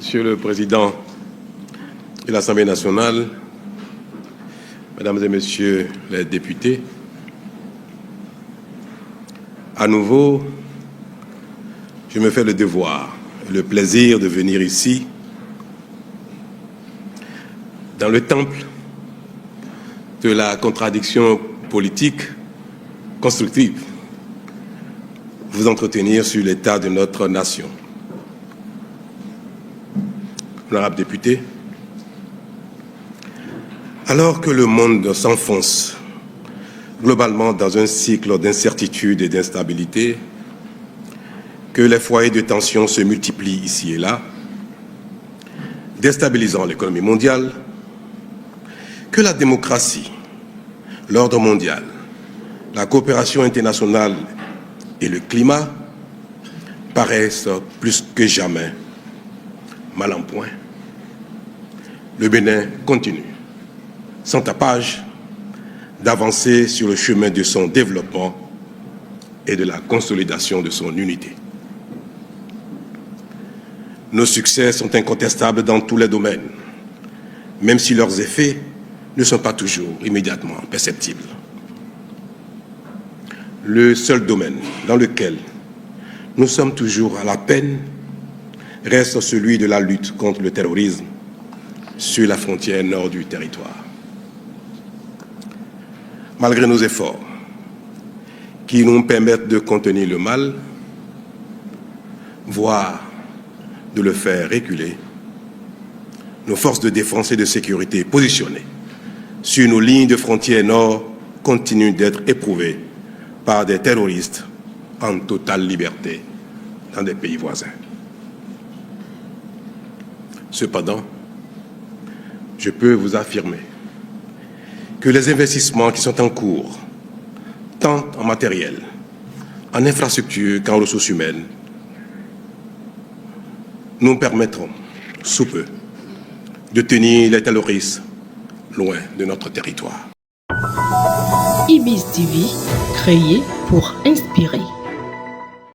Monsieur le Président de l'Assemblée nationale, Mesdames et Messieurs les députés, à nouveau, je me fais le devoir et le plaisir de venir ici, dans le temple de la contradiction politique constructive, vous entretenir sur l'état de notre nation. Honorables députés, alors que le monde s'enfonce globalement dans un cycle d'incertitude et d'instabilité, que les foyers de tension se multiplient ici et là, déstabilisant l'économie mondiale, que la démocratie, l'ordre mondial, la coopération internationale et le climat paraissent plus que jamais mal en point, le Bénin continue, sans tapage, d'avancer sur le chemin de son développement et de la consolidation de son unité. Nos succès sont incontestables dans tous les domaines, même si leurs effets ne sont pas toujours immédiatement perceptibles. Le seul domaine dans lequel nous sommes toujours à la peine reste celui de la lutte contre le terrorisme sur la frontière nord du territoire. Malgré nos efforts qui nous permettent de contenir le mal, voire de le faire reculer, nos forces de défense et de sécurité positionnées sur nos lignes de frontière nord continuent d'être éprouvées par des terroristes en totale liberté dans des pays voisins. Cependant, je peux vous affirmer que les investissements qui sont en cours, tant en matériel, en infrastructure qu'en ressources humaines, nous permettront, sous peu, de tenir les terroristes loin de notre territoire. IBIS TV, créé pour inspirer.